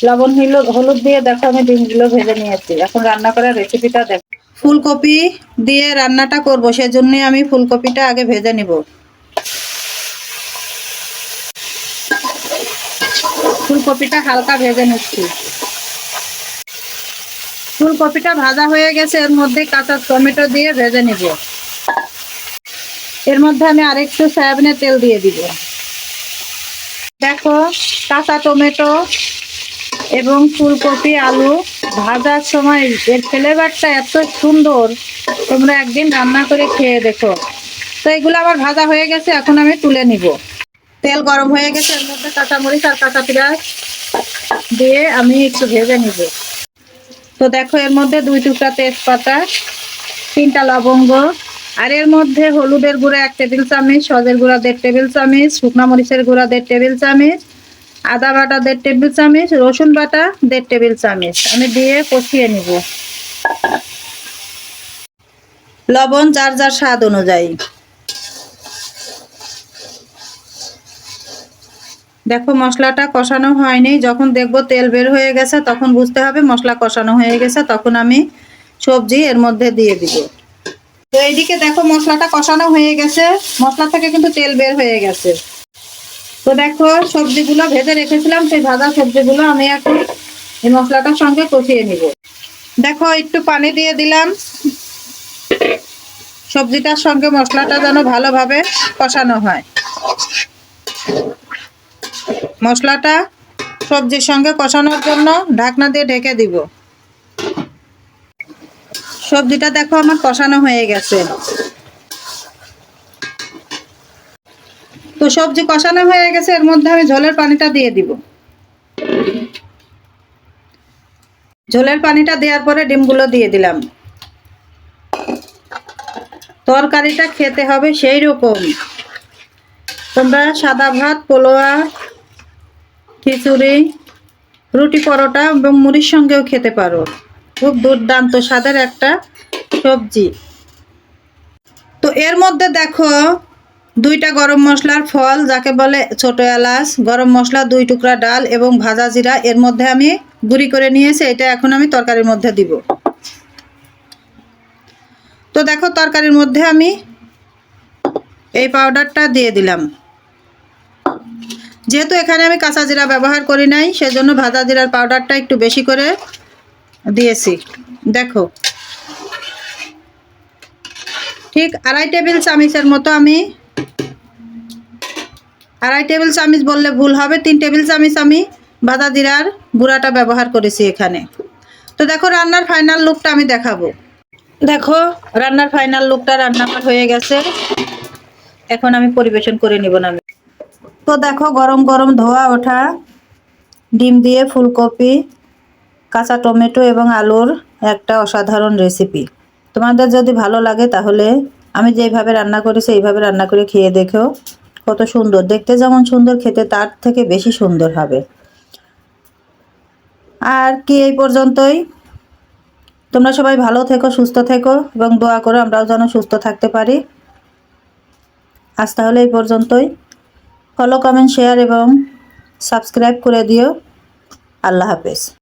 লবণ হলুদ দিয়ে দেখো আমি ডিমগুলো ভেজে নিয়েছি। এখন রান্না করার রেসিপিটা দেখো। ফুলকপি দিয়ে রান্নাটা করব, সেজন্য আমি ফুলকপিটা আগে ভেজে নিব। ফুলকপিটা হালকা ভেজে নিচ্ছি। ফুলকপিটা ভাজা হয়ে গেছে, এর মধ্যে কাঁচা টমেটো দিয়ে ভেজে নিব। এর মধ্যে আমি আরেকটু সয়াবিনের তেল দিয়ে দিব। দেখো কাঁচা টমেটো এবং ফুলকপি আলু ভাজার সময় এর ফ্লেভারটা এত সুন্দর, তোমরা একদিন রান্না করে খেয়ে দেখো। তো এগুলো আমার ভাজা হয়ে গেছে, এখন আমি তুলে নিব। তেল গরম হয়ে গেছে, এর মধ্যে কাঁচামরিচ আর কাঁচা পেঁয়াজ দিয়ে আমি একটু ভেজে নিব। তো দেখো এর মধ্যে 2 টুকরা তেজপাতা, 3টা লবঙ্গ, আর এর মধ্যে হলুদের গুঁড়া 1 টেবিল চামচ, সজের গুঁড়া 1.5 টেবিল চামচ, শুকনা মরিচের গুঁড়া 1.5 টেবিল চামচ, আদা বাটা 1.5 টেবিল চামচ, রসুন বাটা 1.5 টেবিল চামচ আমি দিয়ে কষিয়ে নিব। লবণ যার যার স্বাদ অনুযায়ী। দেখো মশলাটা কষানো হয়নি, যখন দেখবো তেল বের হয়ে গেছে তখন বুঝতে হবে মশলা কষানো হয়ে গেছে, তখন আমি সবজি এর মধ্যে দিয়ে দিব। তো এইদিকে দেখো মশলাটা কষানো হয়ে গেছে, মশলা থেকে কিন্তু তেল বের হয়ে গেছে। তো দেখো সবজিগুলো ভেজে রেখেছিলাম, সেই ভাজা সবজিগুলো আমি এখন এই মশলাটার সঙ্গে কষিয়ে নিব। দেখো একটু পানি দিয়ে দিলাম, সবজিটার সঙ্গে মশলাটা যেন ভালোভাবে কষানো হয়। মশলাটা সবজির সঙ্গে কষানোর জন্য ঢাকনা দিয়ে ঢেকে দিব। সবজিটা দেখো আমার কষানো হয়ে গেছে। তো সবজি কষানো হয়ে গেছে, এর মধ্যে আমি ঝোলের পানিটা দিয়ে দিব। ঝোলের পানিটা দেওয়ার পরে ডিমগুলো দিয়ে দিলাম। তরকারিটা খেতে হবে সেই রকম, তোমরা সাদা ভাত, পোলোয়া, খিচুড়ি, রুটি, পরোটা এবং মুড়ির সঙ্গেও খেতে পারো। খুব দুর্দান্ত স্বাদের একটা সবজি। তো এর মধ্যে দেখো 2টা গরম মশলার ফল, যাকে বলে ছোট এলাচ, গরম মশলা, 2 টুকরা ডাল এবং ভাজা জিরা এর মধ্যে আমি গুঁড়ি করে নিয়েছি, এটা এখন আমি তরকারির মধ্যে দিব। তো দেখো তরকারির মধ্যে আমি এই পাউডারটা দিয়ে দিলাম। যেহেতু এখানে আমি কাঁচা জিরা ব্যবহার করি নাই, সেজন্য ভাজা জিরার পাউডারটা একটু বেশি করে দিয়েছি। দেখো ঠিক 2.5 টেবিল চামচের মতো, আমি 2.5 টেবিল চামচ বললে ভুল হবে, 3 টেবিল চামচ আমি ভাজা জিরার গুঁড়াটা ব্যবহার করেছি এখানে। তো দেখো রান্নার ফাইনাল লুকটা আমি দেখাবো। দেখো রান্নার ফাইনাল লুকটা রান্না হয়ে গেছে, এখন আমি পরিবেশন করে নিব না। তো দেখো গরম গরম ধোয়া ওঠা ডিম দিয়ে ফুলকপি, কাঁচা টমেটো এবং আলুর একটা অসাধারণ রেসিপি। তোমাদের যদি ভালো লাগে তাহলে আমি যেইভাবে রান্না করেছি এইভাবে রান্না করে খেয়ে দেখো। কত সুন্দর দেখতে, যেমন সুন্দর খেতে তার থেকে বেশি সুন্দর হবে। আর কি এই পর্যন্তই। তোমরা সবাই ভালো থেকো, সুস্থ থেকো এবং দোয়া করো আমরাও যেন সুস্থ থাকতে পারি। আজ তাহলে এই পর্যন্তই। ফলো, কমেন্ট, শেয়ার এবং সাবস্ক্রাইব করে দিও। আল্লাহ হাফেজ।